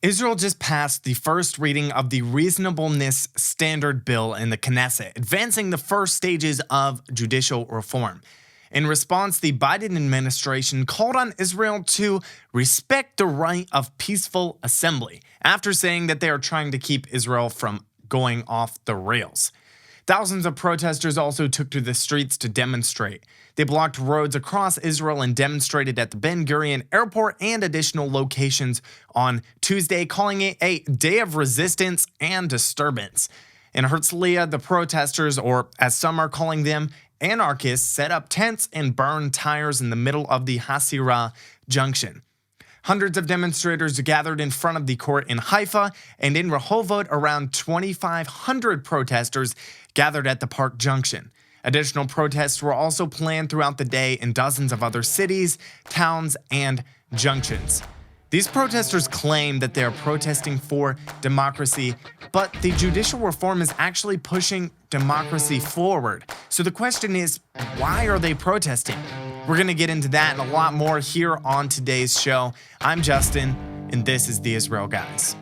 Israel just passed the first reading of the Reasonableness Standard Bill in the Knesset, advancing the first stages of judicial reform. In response, the Biden administration called on Israel to respect the right of peaceful assembly, after saying that they are trying to keep Israel from going off the rails. Thousands of protesters also took to the streets to demonstrate. They blocked roads across Israel and demonstrated at the Ben-Gurion Airport and additional locations on Tuesday, calling it a day of resistance and disturbance. In Herzliya, the protesters, or as some are calling them, anarchists, set up tents and burned tires in the middle of the HaSira junction. Hundreds of demonstrators gathered in front of the court in Haifa, and in Rehovot, around 2,500 protesters gathered at the park junction. Additional protests were also planned throughout the day in dozens of other cities, towns, and junctions. These protesters claim that they are protesting for democracy, but the judicial reform is actually pushing democracy forward. So the question is, why are they protesting? We're going to get into that and a lot more here on today's show. I'm Justin, and this is the Israel Guys.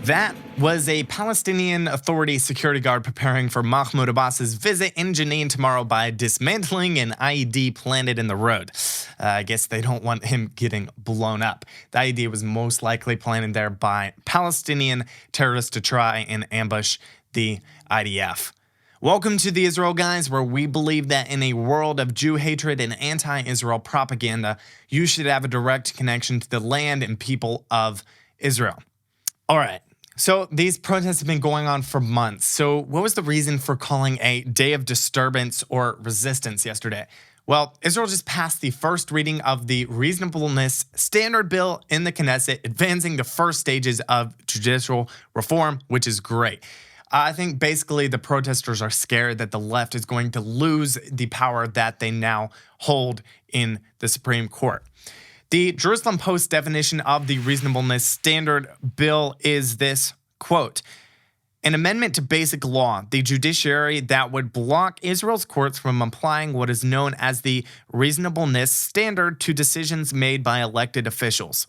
That was a Palestinian Authority security guard preparing for Mahmoud Abbas's visit in Jenin tomorrow by dismantling an IED planted in the road. I guess they don't want him getting blown up. The IED was most likely planted there by Palestinian terrorists to try and ambush the IDF. Welcome to the Israel Guys, where we believe that in a world of Jew hatred and anti-Israel propaganda, you should have a direct connection to the land and people of Israel. All right. So these protests have been going on for months. So what was the reason for calling a day of disturbance or resistance yesterday? Well, Israel just passed the first reading of the Reasonableness Standard Bill in the Knesset, advancing the first stages of judicial reform, which is great. I think basically the protesters are scared that the left is going to lose the power that they now hold in the Supreme Court. The Jerusalem Post definition of the Reasonableness Standard Bill is this, quote, an amendment to basic law, the judiciary that would block Israel's courts from applying what is known as the reasonableness standard to decisions made by elected officials.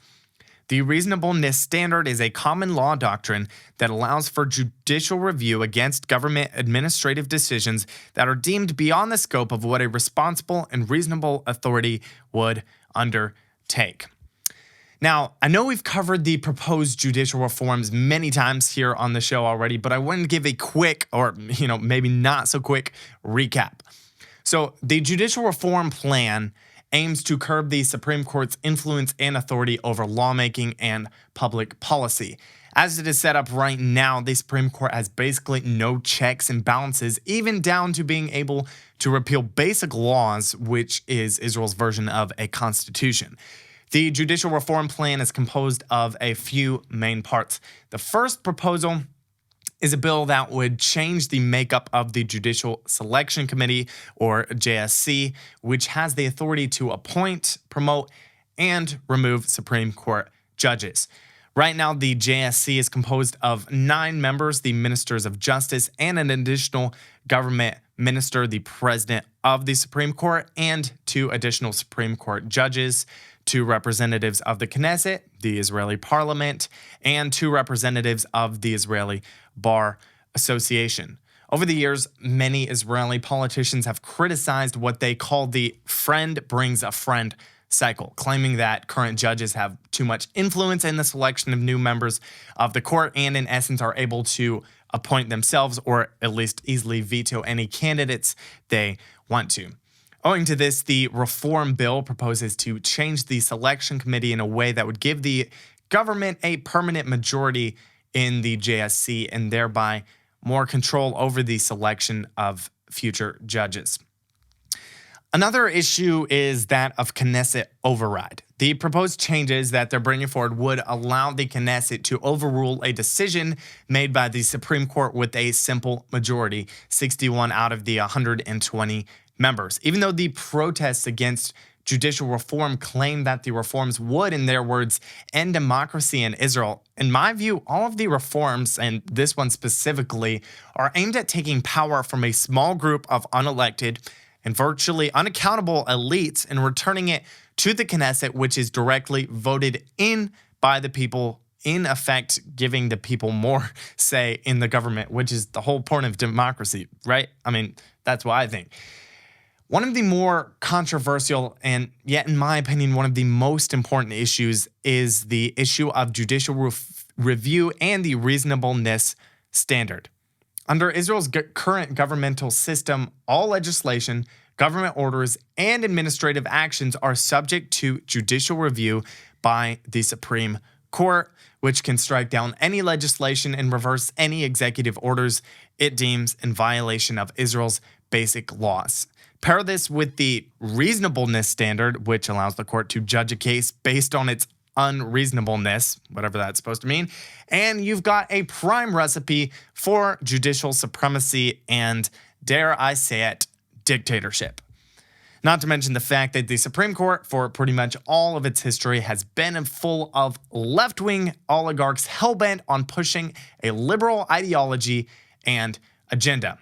The reasonableness standard is a common law doctrine that allows for judicial review against government administrative decisions that are deemed beyond the scope of what a responsible and reasonable authority would undertake. Now, I know we've covered the proposed judicial reforms many times here on the show already, but I wanted to give a quick, or maybe not so quick, recap. So the judicial reform plan aims to curb the Supreme Court's influence and authority over lawmaking and public policy. As it is set up right now, the Supreme Court has basically no checks and balances, even down to being able to repeal basic laws, which is Israel's version of a constitution. The judicial reform plan is composed of a few main parts. The first proposal is a bill that would change the makeup of the Judicial Selection Committee, or JSC, which has the authority to appoint, promote, and remove Supreme Court judges. Right now, the JSC is composed of 9 members, the ministers of justice, and an additional government minister, the president of the Supreme Court, and 2 additional Supreme Court judges, 2 representatives of the Knesset, the Israeli parliament, and 2 representatives of the Israeli Bar Association. Over the years, many Israeli politicians have criticized what they call the friend brings a friend cycle, claiming that current judges have too much influence in the selection of new members of the court and in essence are able to appoint themselves or at least easily veto any candidates they want to. Owing to this, the reform bill proposes to change the selection committee in a way that would give the government a permanent majority in the JSC and thereby more control over the selection of future judges. Another issue is that of Knesset override. The proposed changes that they're bringing forward would allow the Knesset to overrule a decision made by the Supreme Court with a simple majority, 61 out of the 120 members. Even though the protests against judicial reform claim that the reforms would, in their words, end democracy in Israel, in my view, all of the reforms, and this one specifically, are aimed at taking power from a small group of unelected and virtually unaccountable elites and returning it to the Knesset, which is directly voted in by the people, in effect giving the people more say in the government, which is the whole point of democracy, right? I mean, that's what I think. One of the more controversial and yet, in my opinion, one of the most important issues is the issue of judicial review and the reasonableness standard. Under Israel's current governmental system, all legislation, government orders, and administrative actions are subject to judicial review by the Supreme Court, which can strike down any legislation and reverse any executive orders it deems in violation of Israel's basic laws. Pair this with the reasonableness standard, which allows the court to judge a case based on its unreasonableness, whatever that's supposed to mean, and you've got a prime recipe for judicial supremacy and, dare I say it, dictatorship. Not to mention the fact that the Supreme Court, for pretty much all of its history, has been full of left-wing oligarchs hell-bent on pushing a liberal ideology and agenda.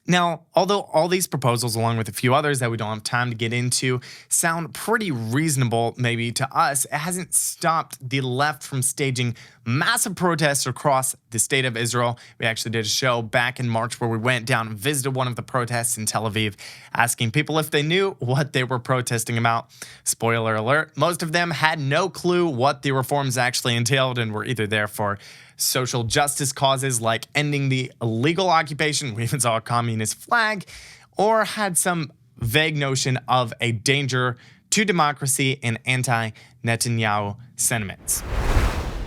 Now, although all these proposals, along with a few others that we don't have time to get into, sound pretty reasonable maybe to us, it hasn't stopped the left from staging massive protests across the state of Israel. We actually did a show back in March where we went down and visited one of the protests in Tel Aviv, asking people if they knew what they were protesting about. Spoiler alert, most of them had no clue what the reforms actually entailed and were either there for social justice causes like ending the illegal occupation, we even saw a communist flag, or had some vague notion of a danger to democracy and anti-Netanyahu sentiments.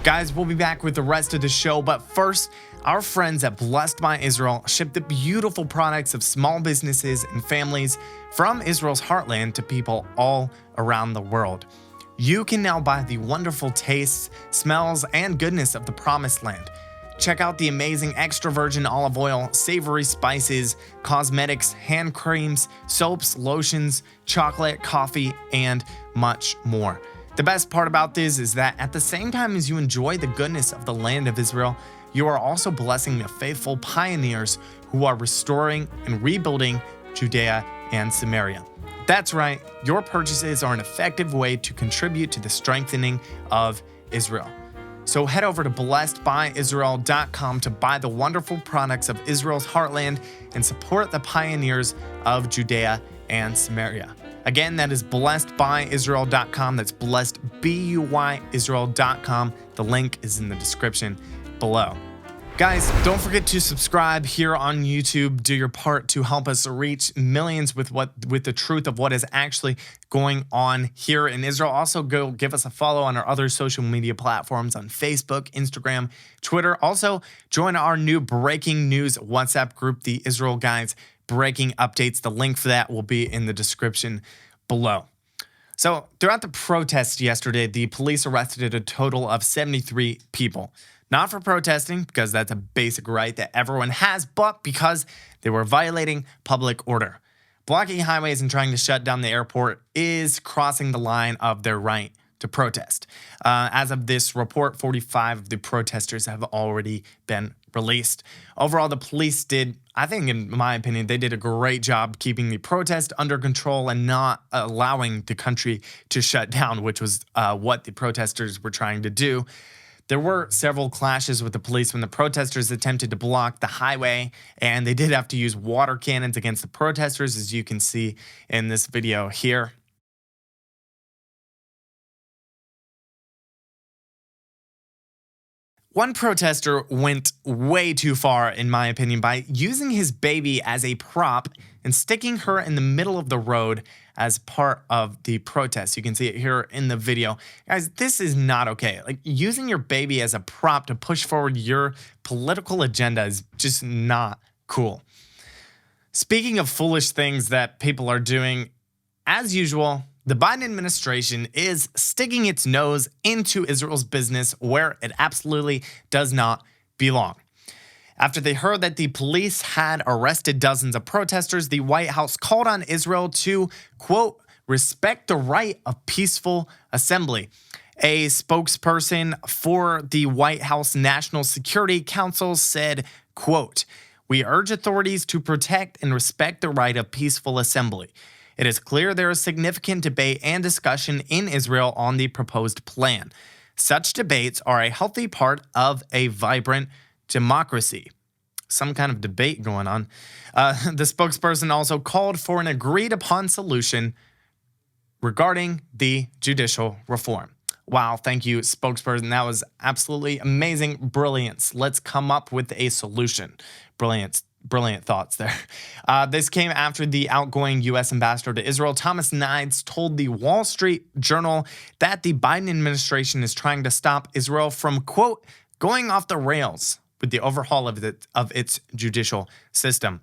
Guys, we'll be back with the rest of the show, but first, our friends at Blessed by Israel ship the beautiful products of small businesses and families from Israel's heartland to people all around the world. You can now buy the wonderful tastes, smells, and goodness of the Promised Land. Check out the amazing extra virgin olive oil, savory spices, cosmetics, hand creams, soaps, lotions, chocolate, coffee, and much more. The best part about this is that at the same time as you enjoy the goodness of the land of Israel, you are also blessing the faithful pioneers who are restoring and rebuilding Judea and Samaria. That's right, your purchases are an effective way to contribute to the strengthening of Israel. So head over to blessedbyisrael.com to buy the wonderful products of Israel's heartland and support the pioneers of Judea and Samaria. Again, that is blessedbyisrael.com. That's blessedbyisrael.com. The link is in the description below. Guys, don't forget to subscribe here on YouTube. Do your part to help us reach millions with the truth of what is actually going on here in Israel. Also, go give us a follow on our other social media platforms on Facebook, Instagram, Twitter. Also, join our new breaking news WhatsApp group, the Israel Guys Breaking Updates. The link for that will be in the description below. So, throughout the protests yesterday, the police arrested a total of 73 people. Not for protesting, because that's a basic right that everyone has, but because they were violating public order. Blocking highways and trying to shut down the airport is crossing the line of their right to protest. As of this report, 45 of the protesters have already been released. Overall, the police did, I think in my opinion, they did a great job keeping the protest under control and not allowing the country to shut down, which was what the protesters were trying to do. There were several clashes with the police when the protesters attempted to block the highway, and they did have to use water cannons against the protesters, as you can see in this video here. One protester went way too far, in my opinion, by using his baby as a prop and sticking her in the middle of the road as part of the protest. You can see it here in the video. Guys, this is not okay. Like, using your baby as a prop to push forward your political agenda is just not cool. Speaking of foolish things that people are doing, as usual, the Biden administration is sticking its nose into Israel's business where it absolutely does not belong. After they heard that the police had arrested dozens of protesters, the White House called on Israel to, quote, respect the right of peaceful assembly. A spokesperson for the White House National Security Council said, quote, we urge authorities to protect and respect the right of peaceful assembly. It is clear there is significant debate and discussion in Israel on the proposed plan. Such debates are a healthy part of a vibrant democracy. Some kind of debate going on. The spokesperson also called for an agreed-upon solution regarding the judicial reform. Wow, thank you, spokesperson. That was absolutely amazing. Brilliance. Let's come up with a solution. Brilliant thoughts there. This came after the outgoing U.S. ambassador to Israel, Thomas Nides, told the Wall Street Journal that the Biden administration is trying to stop Israel from, quote, going off the rails with the overhaul of its judicial system.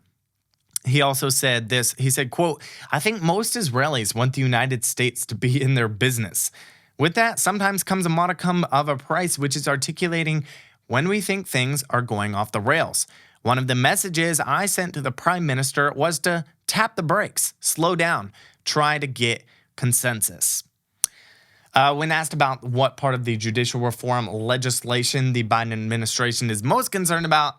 He also said this. He said, quote, I think most Israelis want the United States to be in their business. With that, sometimes comes a modicum of a price, which is articulating when we think things are going off the rails. One of the messages I sent to the prime minister was to tap the brakes, slow down, try to get consensus. When asked about what part of the judicial reform legislation the Biden administration is most concerned about,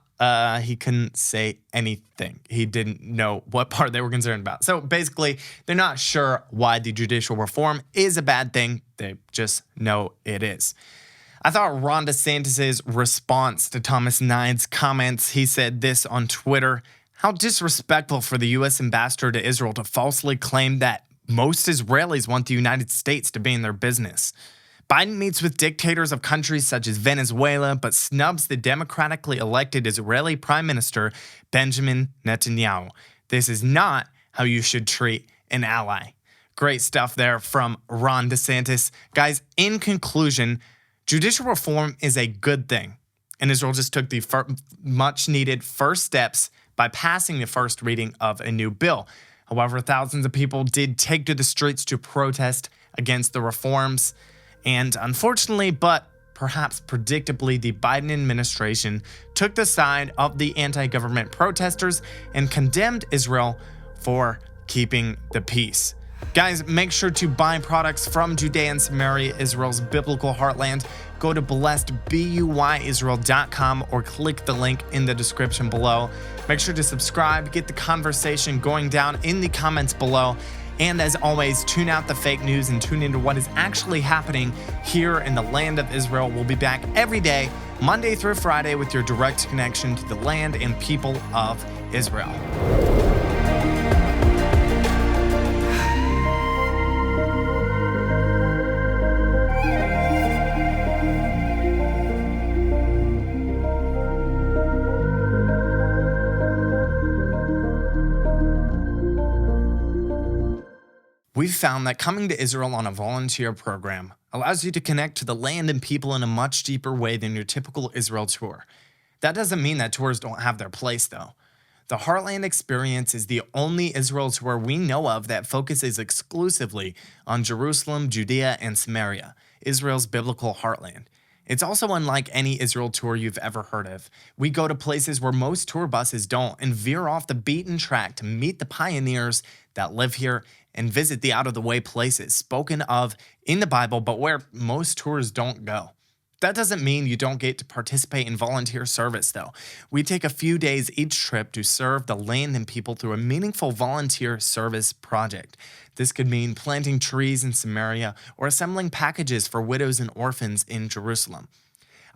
he couldn't say anything. He didn't know what part they were concerned about. So basically, they're not sure why the judicial reform is a bad thing. They just know it is. I thought Ron DeSantis' response to Thomas Nides' comments, he said this on Twitter, how disrespectful for the U.S. ambassador to Israel to falsely claim that most Israelis want the United States to be in their business. Biden meets with dictators of countries such as Venezuela, but snubs the democratically elected Israeli Prime Minister Benjamin Netanyahu. This is not how you should treat an ally. Great stuff there from Ron DeSantis. Guys, in conclusion, judicial reform is a good thing, and Israel just took the much-needed first steps by passing the first reading of a new bill. However, thousands of people did take to the streets to protest against the reforms. And unfortunately, but perhaps predictably, the Biden administration took the side of the anti-government protesters and condemned Israel for keeping the peace. Guys, make sure to buy products from Judea and Samaria, Israel's biblical heartland. Go to blessedbuyisrael.com or click the link in the description below. Make sure to subscribe, get the conversation going down in the comments below. And as always, tune out the fake news and tune into what is actually happening here in the land of Israel. We'll be back every day, Monday through Friday, with your direct connection to the land and people of Israel. We've found that coming to Israel on a volunteer program allows you to connect to the land and people in a much deeper way than your typical Israel tour. That doesn't mean that tours don't have their place, though. The Heartland Experience is the only Israel tour we know of that focuses exclusively on Jerusalem, Judea, and Samaria, Israel's biblical heartland. It's also unlike any Israel tour you've ever heard of. We go to places where most tour buses don't and veer off the beaten track to meet the pioneers that live here and visit the out-of-the-way places spoken of in the Bible, but where most tours don't go. That doesn't mean you don't get to participate in volunteer service, though. We take a few days each trip to serve the land and people through a meaningful volunteer service project. This could mean planting trees in Samaria or assembling packages for widows and orphans in Jerusalem.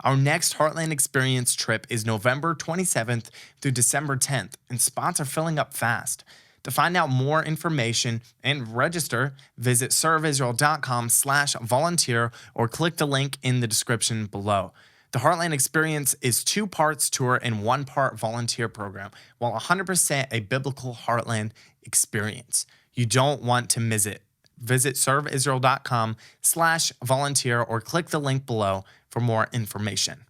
Our next Heartland Experience trip is November 27th through December 10th, and spots are filling up fast. To find out more information and register, visit serveisrael.com/volunteer or click the link in the description below. The Heartland Experience is 2 parts tour and 1 part volunteer program, while 100% a biblical Heartland experience. You don't want to miss it. Visit serveisrael.com/volunteer or click the link below for more information.